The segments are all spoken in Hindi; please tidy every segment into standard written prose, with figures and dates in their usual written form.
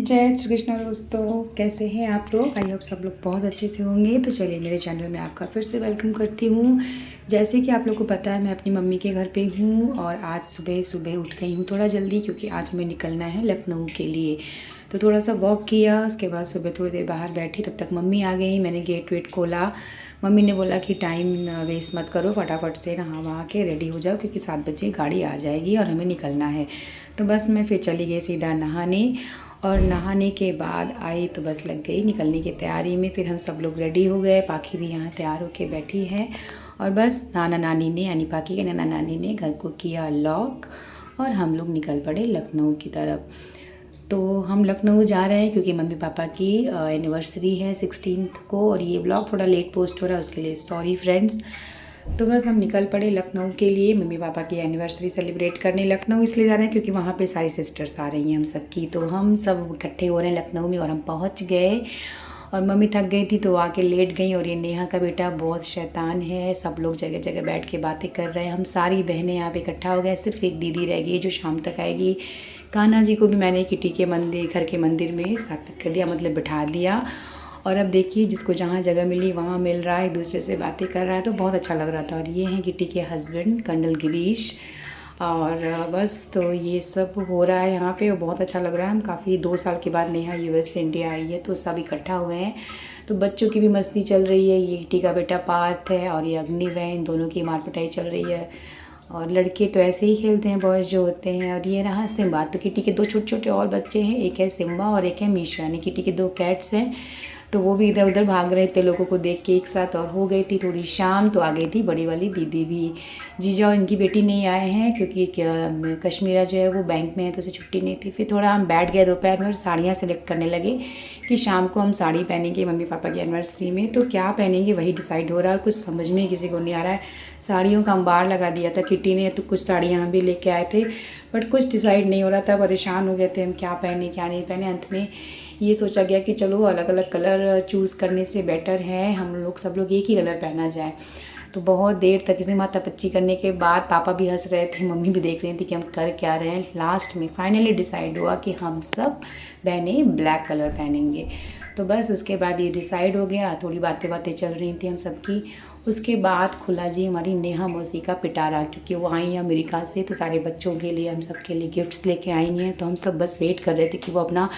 जय श्री कृष्ण दोस्तों, कैसे हैं आप लोग। आई होप सब लोग बहुत अच्छे से होंगे। तो चलिए मेरे चैनल में आपका फिर से वेलकम करती हूँ। जैसे कि आप लोग को पता है मैं अपनी मम्मी के घर पे हूँ और आज सुबह सुबह उठ गई हूँ थोड़ा जल्दी, क्योंकि आज हमें निकलना है लखनऊ के लिए। तो थोड़ा सा वॉक किया, उसके बाद सुबह थोड़ी देर बाहर बैठी, तब तक मम्मी आ गई। मैंने गेट वेट खोला। मम्मी ने बोला कि टाइम वेस्ट मत करो, फटाफट से नहा वहा के रेडी हो जाओ, क्योंकि 7 बजे गाड़ी आ जाएगी और हमें निकलना है। तो बस मैं फिर चली गई सीधा नहाने, और नहाने के बाद आई तो बस लग गई निकलने की तैयारी में। फिर हम सब लोग रेडी हो गए, पाखी भी यहाँ तैयार होके बैठी है। और बस नाना नानी ने, यानी पाखी के नाना नानी ने घर को किया लॉक और हम लोग निकल पड़े लखनऊ की तरफ। तो हम लखनऊ जा रहे हैं क्योंकि मम्मी पापा की एनिवर्सरी है 16 को, और ये ब्लॉग थोड़ा लेट पोस्ट हो रहा है, उसके लिए सॉरी फ्रेंड्स। तो बस हम निकल पड़े लखनऊ के लिए मम्मी पापा की एनिवर्सरी सेलिब्रेट करने। लखनऊ इसलिए जा रहे हैं क्योंकि वहाँ पे सारी सिस्टर्स आ रही हैं हम सबकी, तो हम सब इकट्ठे हो रहे हैं लखनऊ में। और हम पहुँच गए और मम्मी थक गई थी तो आके लेट गई। और ये नेहा का बेटा बहुत शैतान है, सब लोग जगह जगह बैठ के बातें कर रहे हैं। हम सारी बहनें यहाँ पे इकट्ठा हो गए, सिर्फ एक दीदी रह गई जो शाम तक आएगी। कान्हा जी को भी मैंने किटी के मंदिर, घर के मंदिर में स्थापित कर दिया, मतलब बिठा दिया। और अब देखिए जिसको जहाँ जगह मिली वहाँ मिल रहा है, एक दूसरे से बातें कर रहा है, तो बहुत अच्छा लग रहा था। और ये हैं किटी के हस्बैंड कर्नल गिरीश। और बस तो ये सब हो रहा है यहाँ पे और बहुत अच्छा लग रहा है। हम काफ़ी 2 साल के बाद नेहा यूएस से इंडिया आई है, तो सब इकट्ठा हुए हैं। तो बच्चों की भी मस्ती चल रही है। ये किटी का बेटा पार्थ है और ये अग्निव है, इन दोनों की मार पिटाई चल रही है। और लड़के तो ऐसे ही खेलते हैं, बॉयज़ जो होते हैं। और ये रहा सिम्बा। तो किटी के 2 छोटे छोटे और बच्चे हैं, एक है सिम्बा और एक है मीशा, यानी किटी के 2 कैट्स हैं। तो वो भी इधर उधर भाग रहे थे लोगों को देख के एक साथ। और हो गई थी थोड़ी शाम, तो आ गई थी बड़ी वाली दीदी भी। जीजा और इनकी बेटी नहीं आए हैं क्योंकि कश्मीरा जो है वो बैंक में है, तो उसे छुट्टी नहीं थी। फिर थोड़ा हम बैठ गए दोपहर में और साड़ियाँ सेलेक्ट करने लगे कि शाम को हम साड़ी पहनेंगे मम्मी पापा की एनिवर्सरी में। तो क्या पहनेंगे वही डिसाइड हो रहा है, कुछ समझ में किसी को नहीं आ रहा है। साड़ियों का अंबार लगा दिया था किटी ने, तो कुछ साड़ियाँ हम भी लेके आए थे, बट कुछ डिसाइड नहीं हो रहा था। परेशान हो गए थे हम, क्या पहने क्या नहीं पहने। अंत में ये सोचा गया कि चलो अलग अलग कलर चूज़ करने से बेटर है हम लोग सब लोग एक ही कलर पहना जाए। तो बहुत देर तक इसमें माथापच्ची करने के बाद पापा भी हंस रहे थे, मम्मी भी देख रही थी कि हम कर क्या रहे हैं। लास्ट में फाइनली डिसाइड हुआ कि हम सब बहनें ब्लैक कलर पहनेंगे। तो बस उसके बाद ये डिसाइड हो गया। थोड़ी बातें बातें चल रही थी हम सबकी। उसके बाद खुला जी हमारी नेहा मौसी का पिटारा, क्योंकि वो आई हैं अमेरिका से, तो सारे बच्चों के लिए हम सब के लिए गिफ्ट्स लेके आई हैं। तो हम सब बस वेट कर रहे थे कि वो अपना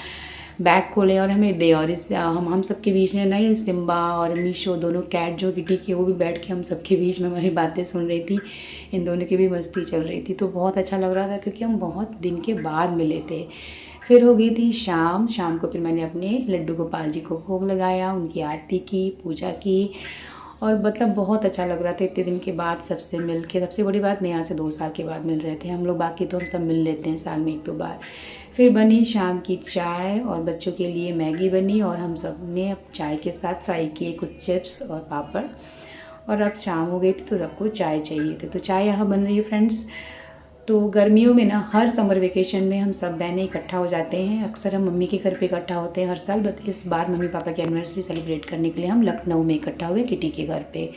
बैग खोले और हमें दे। और इस हम सब के बीच में ना ये सिम्बा और मीशो दोनों कैट जो किटी की, वो भी बैठ के हम सब के बीच में हमारी बातें सुन रही थी। इन दोनों की भी मस्ती चल रही थी, तो बहुत अच्छा लग रहा था क्योंकि हम बहुत दिन के बाद मिले थे। फिर हो गई थी शाम। शाम को फिर मैंने अपने लड्डू गोपाल जी को भोग लगाया, उनकी आरती की, पूजा की। और मतलब बहुत अच्छा लग रहा था इतने दिन के बाद सबसे मिल के। सबसे बड़ी बात नेहा से 2 साल के बाद मिल रहे थे हम लोग, बाकी तो हम सब मिल लेते हैं साल में 1-2 बार। फिर बनी शाम की चाय और बच्चों के लिए मैगी बनी, और हम सब ने अब चाय के साथ फ्राई किए कुछ चिप्स और पापड़। और अब शाम हो गई थी तो सबको चाय चाहिए थी, तो चाय यहाँ बन रही है फ्रेंड्स। तो गर्मियों में ना हर समर वेकेशन में हम सब बहनें इकट्ठा हो जाते हैं। अक्सर हम मम्मी के घर पे इकट्ठा होते हैं हर साल, बट इस बार मम्मी पापा की एनिवर्सरी सेलिब्रेट करने के लिए हम लखनऊ में इकट्ठा हुए किटी के घर पे।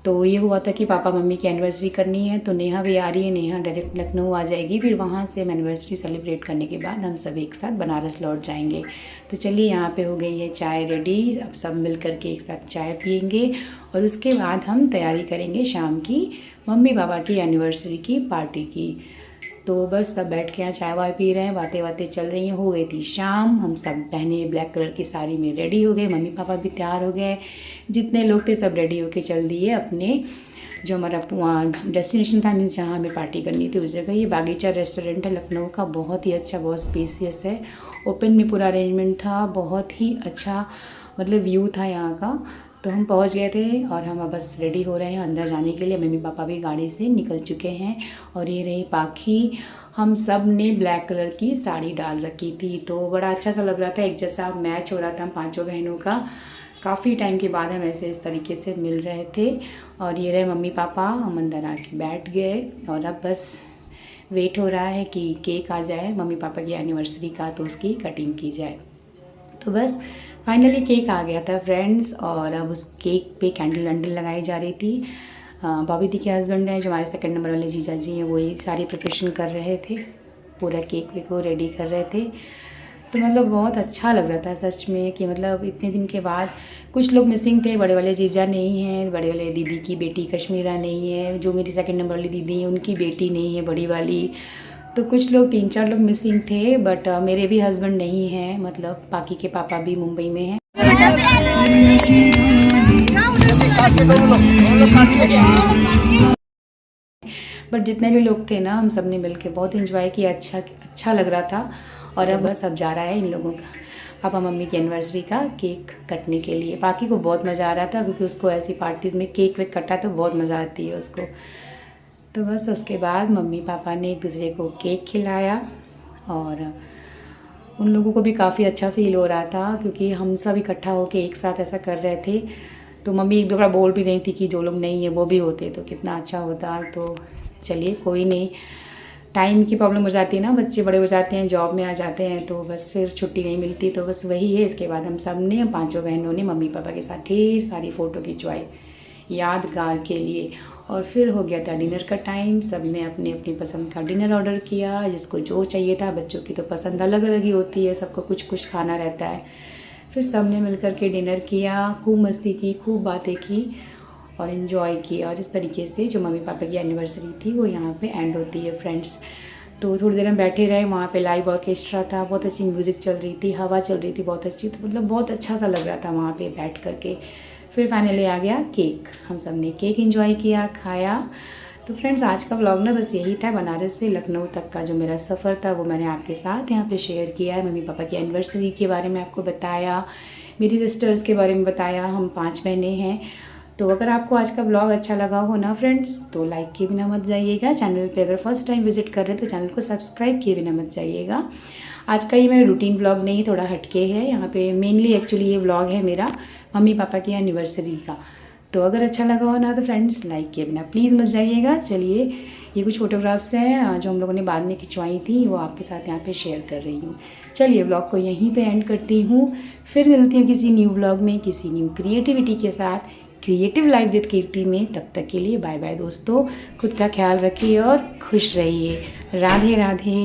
तो ये हुआ था कि पापा मम्मी की एनिवर्सरी करनी है, तो नेहा भी आ रही है, नेहा डायरेक्ट लखनऊ आ जाएगी। फिर वहाँ से हम एनिवर्सरी सेलिब्रेट करने के बाद हम सब एक साथ बनारस लौट जाएंगे। तो चलिए यहाँ पे हो गई है चाय रेडी, अब सब मिल कर के एक साथ चाय पियेंगे। और उसके बाद हम तैयारी करेंगे शाम की मम्मी पापा की एनिवर्सरी की पार्टी की। तो बस सब बैठ के यहाँ चाय वाय पी रहे हैं, बातें बातें चल रही हैं। हो गई थी शाम, हम सब बहनें ब्लैक कलर की साड़ी में रेडी हो गए, मम्मी पापा भी तैयार हो गए। जितने लोग थे सब रेडी होके चल दिए अपने जो हमारा वहाँ डेस्टिनेशन था, मीन्स जहाँ हमें पार्टी करनी थी उस जगह। ये बागीचा रेस्टोरेंट है लखनऊ का, बहुत ही अच्छा, बहुत स्पेसियस है। ओपन में पूरा अरेंजमेंट था, बहुत ही अच्छा मतलब व्यू था यहाँ का। तो हम पहुँच गए थे और हम अब बस रेडी हो रहे हैं अंदर जाने के लिए। मम्मी पापा भी गाड़ी से निकल चुके हैं। और ये रही पाखी, हम सब ने ब्लैक कलर की साड़ी डाल रखी थी, तो बड़ा अच्छा सा लग रहा था, एक जैसा मैच हो रहा था हम 5 बहनों का। काफ़ी टाइम के बाद हम ऐसे इस तरीके से मिल रहे थे। और ये रहे मम्मी पापा, हम अंदर आके बैठ गए और अब बस वेट हो रहा है कि केक आ जाए मम्मी पापा की एनिवर्सरी का, तो उसकी कटिंग की जाए। तो बस फाइनली केक आ गया था फ्रेंड्स। और अब उस केक पे कैंडल वैंडल लगाई जा रही थी। बॉबी दी के हस्बैंड हैं जो हमारे 2 नंबर वाले जीजा जी हैं, वही सारी प्रिपरेशन कर रहे थे, पूरा केक वेक को रेडी कर रहे थे। तो मतलब बहुत अच्छा लग रहा था सच में कि मतलब इतने दिन के बाद कुछ लोग मिसिंग थे। बड़े वाले जीजा नहीं हैं, बड़े वाले दीदी की बेटी कश्मीरा नहीं है, जो मेरी सेकंड नंबर वाली दीदी है उनकी बेटी नहीं है बड़ी वाली। तो कुछ लोग 3-4 लोग मिसिंग थे, बट मेरे भी हस्बैंड नहीं हैं, मतलब बाकी के पापा भी मुंबई में हैं। बट जितने भी लोग थे ना, हम सब ने मिल के बहुत इन्जॉय किया, अच्छा लग रहा था। और अब बस अब जा रहा है इन लोगों का, पापा मम्मी की एनिवर्सरी का केक कटने के लिए। बाकी को बहुत मज़ा आ रहा था क्योंकि उसको ऐसी पार्टीज़ में केक वेक कटा तो बहुत मज़ा आती है उसको। तो बस उसके बाद मम्मी पापा ने एक दूसरे को केक खिलाया और उन लोगों को भी काफ़ी अच्छा फ़ील हो रहा था क्योंकि हम सब इकट्ठा होकर एक साथ ऐसा कर रहे थे। तो मम्मी एक दो बार बोल भी रही थी कि जो लोग नहीं है वो भी होते तो कितना अच्छा होता। तो चलिए कोई नहीं, टाइम की प्रॉब्लम हो जाती है ना, बच्चे बड़े हो जाते हैं, जॉब में आ जाते हैं तो बस फिर छुट्टी नहीं मिलती। तो बस वही है। इसके बाद हम सब ने, हम 5 बहनों ने मम्मी पापा के साथ ढेर सारी फ़ोटो खिंचवाई यादगार के लिए। और फिर हो गया था डिनर का टाइम। सब ने अपनी अपनी पसंद का डिनर ऑर्डर किया, जिसको जो चाहिए था। बच्चों की तो पसंद अलग अलग ही होती है, सबको कुछ कुछ खाना रहता है। फिर सब ने मिल कर के डिनर किया, खूब मस्ती की, खूब बातें की और इन्जॉय किया। और इस तरीके से जो मम्मी पापा की एनिवर्सरी थी वो यहाँ पे एंड होती है फ्रेंड्स। तो थोड़ी देर हम बैठे रहे, वहाँ पे लाइव ऑर्केस्ट्रा था, बहुत अच्छी म्यूज़िक चल रही थी, हवा चल रही थी बहुत अच्छी। तो मतलब बहुत अच्छा सा लग रहा था वहाँ पे बैठ कर के। फिर फाइनली आ गया केक, हम सब ने केक एंजॉय किया, खाया। तो फ्रेंड्स आज का व्लॉग ना बस यही था। बनारस से लखनऊ तक का जो मेरा सफ़र था वो मैंने आपके साथ यहाँ पे शेयर किया है। मम्मी पापा की एनिवर्सरी के बारे में आपको बताया, मेरी सिस्टर्स के बारे में बताया। हम 5 बहनें हैं। तो अगर आपको आज का ब्लॉग अच्छा लगा हो ना फ्रेंड्स, तो लाइक किए बिना मत जाइएगा। चैनल पे अगर फर्स्ट टाइम विजिट कर रहे हैं तो चैनल को सब्सक्राइब किए बिना मत जाइएगा। आज का ये मेरा रूटीन व्लॉग नहीं, थोड़ा हटके है। यहाँ पे मेनली एक्चुअली ये व्लॉग है मेरा मम्मी पापा की एनिवर्सरी का। तो अगर अच्छा लगा हो ना तो फ्रेंड्स लाइक किए बिना प्लीज़ मत जाइएगा। चलिए ये कुछ फ़ोटोग्राफ्स हैं जो हम लोगों ने बाद में खिंचवाई थी, वो आपके साथ यहाँ पे शेयर कर रही हूँ। चलिए व्लॉग को यहीं पे एंड करती हूँ। फिर मिलती हूँ किसी न्यू व्लॉग में, किसी न्यू क्रिएटिविटी के साथ, क्रिएटिव लाइफ विद कीर्ति में। तब तक के लिए बाय बाय दोस्तों, खुद का ख्याल रखिए और खुश रहिए। राधे राधे।